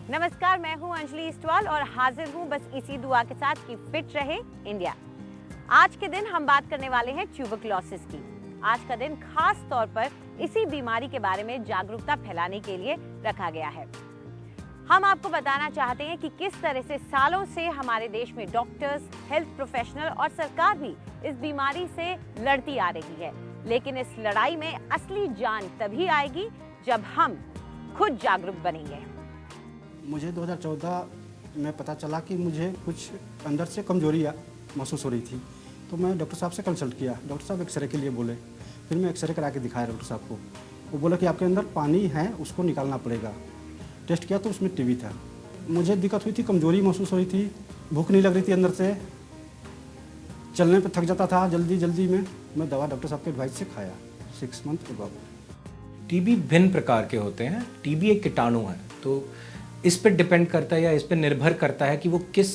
नमस्कार, मैं हूं अंजलि इस्टवाल और हाजिर हूं बस इसी दुआ के साथ कि फिट रहे इंडिया। आज के दिन हम बात करने वाले हैं ट्यूबरक्लोसिस की। आज का दिन खास तौर पर इसी बीमारी के बारे में जागरूकता फैलाने के लिए रखा गया है। हम आपको बताना चाहते हैं कि किस तरह से सालों से हमारे देश में डॉक्टर्स, हेल्थ प्रोफेशनल और सरकार भी इस बीमारी से लड़ती आ रही है। लेकिन इस लड़ाई में असली जान तभी आएगी जब हम खुद जागरूक बनेंगे। मुझे 2014 में पता चला कि मुझे कुछ अंदर से कमजोरी महसूस हो रही थी, तो मैं डॉक्टर साहब से कंसल्ट किया। डॉक्टर साहब एक्सरे के लिए बोले, फिर मैं एक्सरे करा के दिखाया डॉक्टर साहब को। वो बोला कि आपके अंदर पानी है, उसको निकालना पड़ेगा। टेस्ट किया तो उसमें टीबी था। मुझे दिक्कत हुई थी, कमजोरी महसूस हो रही थी, भूख नहीं लग रही थी अंदर से, चलने पर थक जाता था जल्दी में। मैं दवा डॉक्टर साहब के एडवाइस से खाया 6 मंथ के बाद। टीबी भिन्न प्रकार के होते हैं। टीबी एक कीटाणु है, तो इस पर डिपेंड करता है या इस पर निर्भर करता है कि वो किस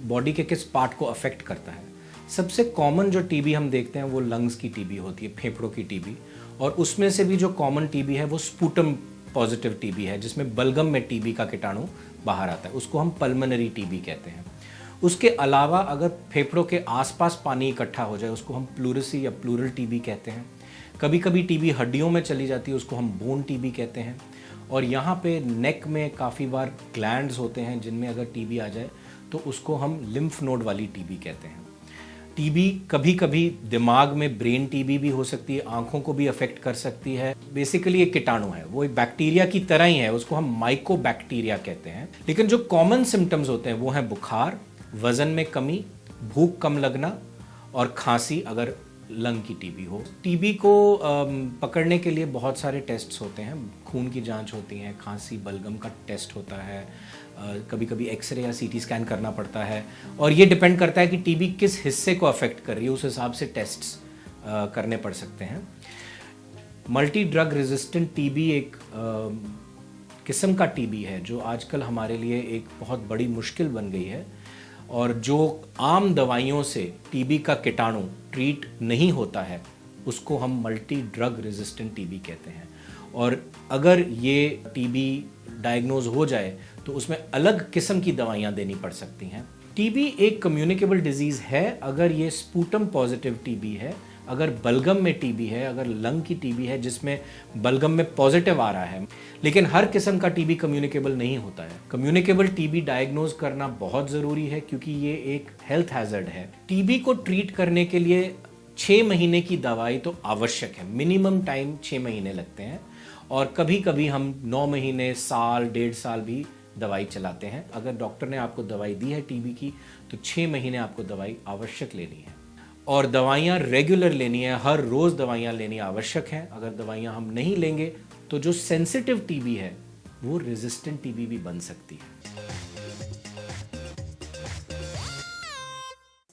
बॉडी के किस पार्ट को अफेक्ट करता है। सबसे कॉमन जो टीबी हम देखते हैं वो लंग्स की टीबी होती है, फेफड़ों की टीबी। और उसमें से भी जो कॉमन टीबी है वो स्पूटम पॉजिटिव टीबी है, जिसमें बलगम में टीबी का कीटाणु बाहर आता है, उसको हम पल्मोनरी टीबी कहते हैं। उसके अलावा अगर फेफड़ों के आसपास पानी इकट्ठा हो जाए उसको हम प्लूरेसी या प्लूरल टीबी कहते हैं। कभी कभी टीबी हड्डियों में चली जाती है, उसको हम बोन टीबी कहते हैं। और यहाँ पे नेक में काफ़ी बार ग्लैंड्स होते हैं जिनमें अगर टीबी आ जाए तो उसको हम लिम्फ नोड वाली टीबी कहते हैं। टीबी कभी कभी दिमाग में ब्रेन टीबी भी हो सकती है, आंखों को भी अफेक्ट कर सकती है। बेसिकली एक कीटाणु है, वो एक बैक्टीरिया की तरह ही है, उसको हम माइकोबैक्टीरिया कहते हैं। लेकिन जो कॉमन सिम्टम्स होते हैं वो हैं बुखार, वजन में कमी, भूख कम लगना और खांसी अगर लंग की टीबी हो। टीबी को पकड़ने के लिए बहुत सारे टेस्ट्स होते हैं। खून की जांच होती है, खांसी बलगम का टेस्ट होता है, कभी कभी एक्सरे या सीटी स्कैन करना पड़ता है। और ये डिपेंड करता है कि टीबी किस हिस्से को अफेक्ट कर रही है, उस हिसाब से टेस्ट्स करने पड़ सकते हैं। मल्टी ड्रग रेजिस्टेंट टीबी एक किस्म का टीबी है जो आजकल हमारे लिए एक बहुत बड़ी मुश्किल बन गई है। और जो आम दवाइयों से टीबी का कीटाणु ट्रीट नहीं होता है उसको हम मल्टी ड्रग रेजिस्टेंट टीबी कहते हैं। और अगर ये टीबी डायग्नोज हो जाए तो उसमें अलग किस्म की दवाइयाँ देनी पड़ सकती हैं। टीबी एक कम्युनिकेबल डिजीज़ है अगर ये स्पूटम पॉजिटिव टीबी है, अगर बलगम में टीबी है, अगर लंग की टीबी है जिसमें बलगम में पॉजिटिव आ रहा है। लेकिन हर किस्म का टीबी कम्युनिकेबल नहीं होता है। कम्युनिकेबल टीबी डायग्नोज करना बहुत ज़रूरी है क्योंकि ये एक हेल्थ हैजर्ड है। टीबी को ट्रीट करने के लिए 6 महीने की दवाई तो आवश्यक है, मिनिमम टाइम 6 महीने लगते हैं। और कभी कभी हम 9 महीने, साल, 1.5 साल भी दवाई चलाते हैं। अगर डॉक्टर ने आपको दवाई दी है टीबी की तो 6 महीने आपको दवाई आवश्यक लेनी है। और दवाइयाँ रेगुलर लेनी है, हर रोज़ दवाइयाँ लेनी आवश्यक हैं। अगर दवाइयाँ हम नहीं लेंगे तो जो सेंसिटिव टीबी है वो रेजिस्टेंट टीबी भी बन सकती है।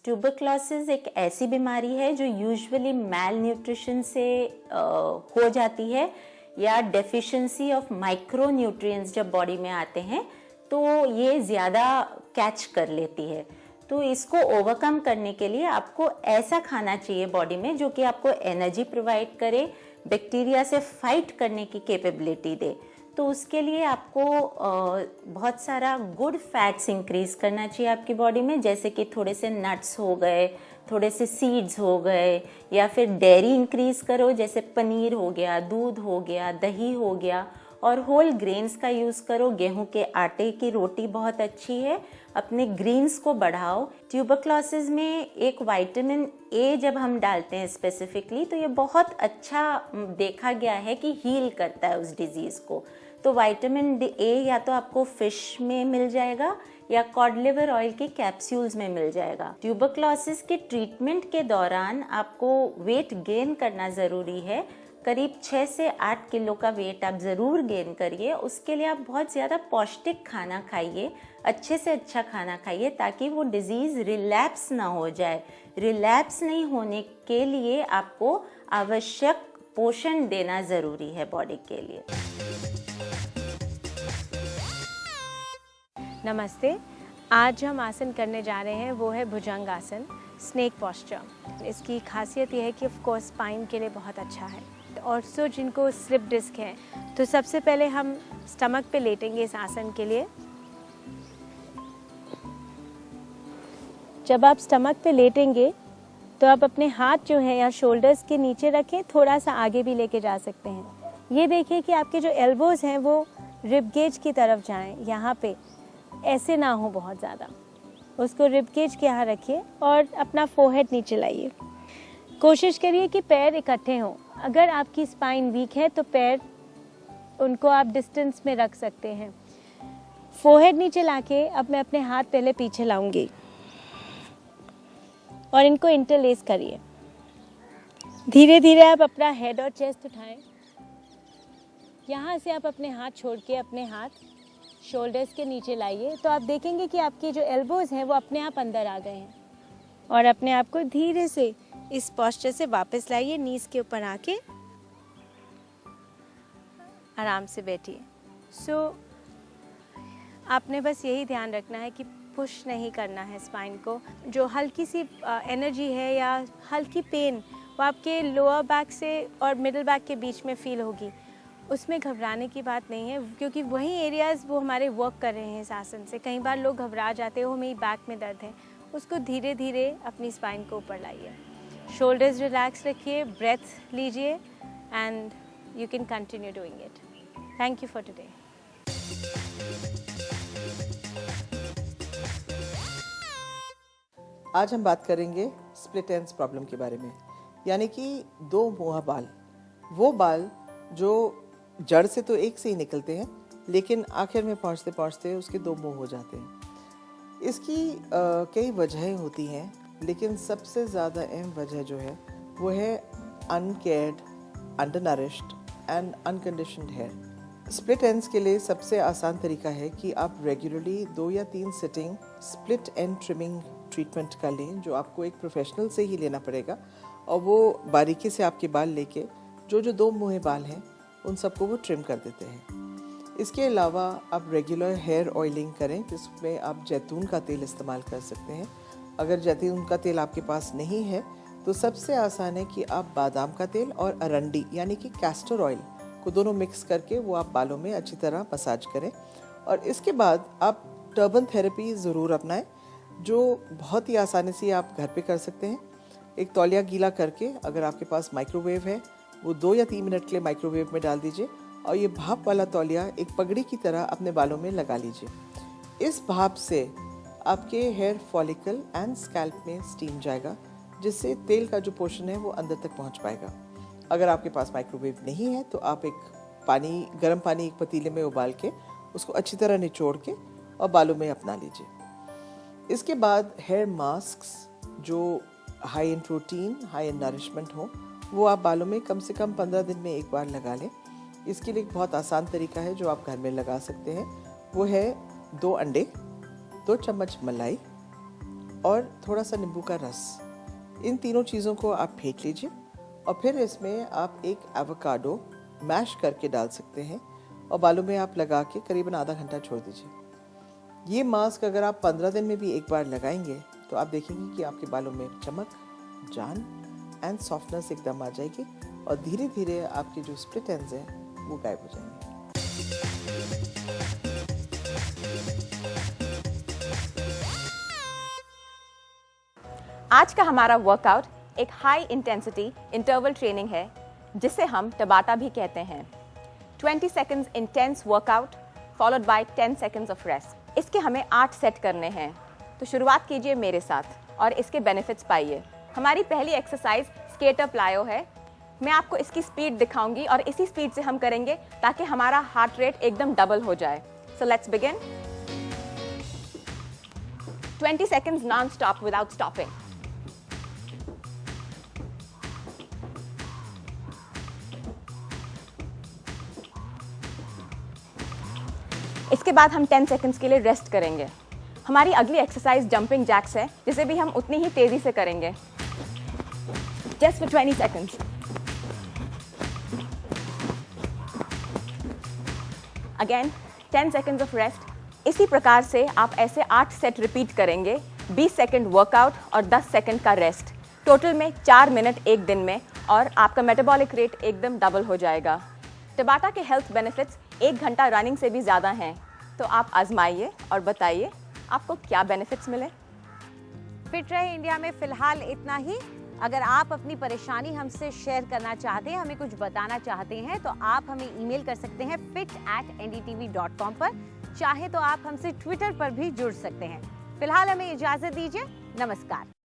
ट्यूबरक्लोसिस एक ऐसी बीमारी है जो यूजुअली मैल न्यूट्रिशन से हो जाती है या डेफिशिएंसी ऑफ माइक्रो न्यूट्रिएंट्स जब बॉडी में आते हैं तो ये ज़्यादा कैच कर लेती है। तो इसको ओवरकम करने के लिए आपको ऐसा खाना चाहिए बॉडी में जो कि आपको एनर्जी प्रोवाइड करे, बैक्टीरिया से फाइट करने की कैपेबिलिटी दे। तो उसके लिए आपको बहुत सारा गुड फैट्स इंक्रीज करना चाहिए आपकी बॉडी में, जैसे कि थोड़े से नट्स हो गए, थोड़े से सीड्स हो गए, या फिर डेयरी इंक्रीज करो जैसे पनीर हो गया, दूध हो गया, दही हो गया। और होल ग्रेन्स का यूज़ करो, गेहूं के आटे की रोटी बहुत अच्छी है। अपने ग्रीन्स को बढ़ाओ। ट्यूबरक्लोसिस में एक विटामिन ए जब हम डालते हैं स्पेसिफिकली तो ये बहुत अच्छा देखा गया है कि हील करता है उस डिजीज़ को। तो विटामिन ए या तो आपको फिश में मिल जाएगा या कॉड लिवर ऑयल के कैप्सूल्स में मिल जाएगा। ट्यूबरक्लोसिस के ट्रीटमेंट के दौरान आपको वेट गेन करना ज़रूरी है। करीब 6 से 8 किलो का वेट आप ज़रूर गेन करिए। उसके लिए आप बहुत ज़्यादा पौष्टिक खाना खाइए, अच्छे से अच्छा खाना खाइए ताकि वो डिज़ीज़ रिलैप्स ना हो जाए। रिलैप्स नहीं होने के लिए आपको आवश्यक पोषण देना ज़रूरी है बॉडी के लिए। नमस्ते, आज हम आसन करने जा रहे हैं वो है भुजंग आसन, स्नेक पोस्चर। इसकी खासियत यह है कि ऑफ कोर्स स्पाइन के लिए बहुत अच्छा है और सो जिनको स्लिप डिस्क है। तो सबसे पहले हम स्टमक पे लेटेंगे इस आसन के लिए। जब आप स्टमक पे लेटेंगे तो आप अपने हाथ जो है या शोल्डर्स के नीचे रखें, थोड़ा सा आगे भी लेके जा सकते हैं। ये देखिए कि आपके जो एल्बोज़ हैं वो रिब गेज की तरफ जाएं, यहाँ पे ऐसे ना हो बहुत ज़्यादा। उसको रिब गेज के यहाँ रखिए और अपना फोरहेड नीचे लाइए। कोशिश करिए कि पैर इकट्ठे हों। अगर आपकी स्पाइन वीक है तो पैर उनको आप डिस्टेंस में रख सकते हैं। फोरहेड नीचे लाके अब मैं अपने हाथ पहले पीछे लाऊंगी और इनको इंटरलेस करिए। धीरे धीरे आप अपना हेड और चेस्ट उठाएं। यहाँ से आप अपने हाथ छोड़ के अपने हाथ शोल्डर्स के नीचे लाइए, तो आप देखेंगे कि आपके जो एल्बोज़ हैं वो अपने आप अंदर आ गए हैं। और अपने आप को धीरे से इस पोस्चर से वापस लाइए, नीज़ के ऊपर आके आराम से बैठिए। आपने बस यही ध्यान रखना है कि पुश नहीं करना है स्पाइन को। जो हल्की सी एनर्जी है या हल्की पेन वो आपके लोअर बैक से और मिडिल बैक के बीच में फील होगी, उसमें घबराने की बात नहीं है, क्योंकि वही एरियाज़ वो हमारे वर्क कर रहे हैं इस आसन से। कई बार लोग घबरा जाते हो, मेरी बैक में दर्द है, उसको धीरे धीरे अपनी स्पाइन को ऊपर लाइए। शोल्डर्स रिलैक्स रखिए, ब्रेथ लीजिए and you can continue doing it. Thank you for today. आज हम बात करेंगे स्प्लिट एंड्स प्रॉब्लम के बारे में, यानी कि दो मुँहा बाल। वो बाल जो जड़ से तो एक से ही निकलते हैं, लेकिन आखिर में पहुंचते पहुंचते उसके दो मुंह हो जाते हैं। इसकी कई वजहें होती हैं, लेकिन सबसे ज़्यादा अहम वजह जो है वो है uncared, undernourished and unconditioned hair. Split ends के लिए सबसे आसान तरीका है कि आप रेगुलरली 2 या 3 sitting split and trimming treatment का लें, जो आपको एक प्रोफेशनल से ही लेना पड़ेगा, और वो बारीकी से आपके बाल लेके जो दो मुँहे बाल हैं उन सबको वो ट्रिम कर देते हैं। इसके अलावा आप रेगुलर हेयर ऑयलिंग करें, जिसमें आप जैतून का तेल इस्तेमाल कर सकते हैं। अगर जैतून का तेल आपके पास नहीं है तो सबसे आसान है कि आप बादाम का तेल और अरंडी यानी कि कैस्टर ऑयल को दोनों मिक्स करके वो आप बालों में अच्छी तरह मसाज करें। और इसके बाद आप टर्बन थेरेपी ज़रूर अपनाएं, जो बहुत ही आसानी से आप घर पे कर सकते हैं। एक तौलिया गीला करके, अगर आपके पास माइक्रोवेव है, वो 2 या 3 मिनट के लिए माइक्रोवेव में डाल दीजिए और ये भाप वाला तौलिया एक पगड़ी की तरह अपने बालों में लगा लीजिए। इस भाप से आपके हेयर फॉलिकल एंड स्कैल्प में स्टीम जाएगा, जिससे तेल का जो पोर्शन है वो अंदर तक पहुंच पाएगा। अगर आपके पास माइक्रोवेव नहीं है तो आप गर्म पानी एक पतीले में उबाल के उसको अच्छी तरह निचोड़ के और बालों में अपना लीजिए। इसके बाद हेयर मास्क्स जो high in protein, high in nourishment हो, वो आप बालों में कम से कम 15 दिन में एक बार लगा लें। इसके लिए एक बहुत आसान तरीका है जो आप घर में लगा सकते हैं, वो है 2 अंडे, 2 चम्मच मलाई और थोड़ा सा नींबू का रस। इन तीनों चीज़ों को आप फेंट लीजिए और फिर इसमें आप एक एवोकाडो मैश करके डाल सकते हैं और बालों में आप लगा के करीबन आधा घंटा छोड़ दीजिए। ये मास्क अगर आप 15 दिन में भी एक बार लगाएंगे तो आप देखेंगे कि आपके बालों में चमक, जान एंड सॉफ्टनेस एकदम आ जाएगी और धीरे धीरे आपके जो स्प्लिट एंड्स हैं वो गायब हो जाएंगे। आज का हमारा वर्कआउट एक हाई इंटेंसिटी इंटरवल ट्रेनिंग है, जिसे हम टबाटा भी कहते हैं। 20 seconds intense workout followed by 10 seconds of rest. इसके हमें 8 सेट करने हैं, तो शुरुआत कीजिए मेरे साथ और इसके बेनिफिट्स पाइए। हमारी पहली एक्सरसाइज स्केटर प्लायो है। मैं आपको इसकी स्पीड दिखाऊंगी और इसी स्पीड से हम करेंगे ताकि हमारा हार्ट रेट एकदम डबल हो जाए। So let's begin. 20 seconds non stop without stopping. इसके बाद हम 10 सेकंड्स के लिए रेस्ट करेंगे। हमारी अगली एक्सरसाइज जंपिंग जैक्स है, जिसे भी हम उतनी ही तेजी से करेंगे। Just for 20 seconds. Again, 10 seconds of rest. इसी प्रकार से आप ऐसे 8 सेट रिपीट करेंगे। 20 सेकंड वर्कआउट और 10 सेकंड का रेस्ट। टोटल में 4 मिनट एक दिन में और आपका मेटाबॉलिक रेट एकदम डबल हो जाएगा। टबाटा के हेल्थ बेनिफिट्स 1 घंटा रनिंग से भी ज़्यादा हैं, तो आप आजमाइए और बताइए आपको क्या बेनिफिट्स मिले। फिट रहे इंडिया में फिलहाल इतना ही। अगर आप अपनी परेशानी हमसे शेयर करना चाहते हैं, हमें कुछ बताना चाहते हैं, तो आप हमें ईमेल कर सकते हैं fit@ndtv.com पर। चाहे तो आप हमसे ट्विटर पर भी जुड़ सकते हैं। फिलहाल हमें इजाजत दीजिए। नमस्कार।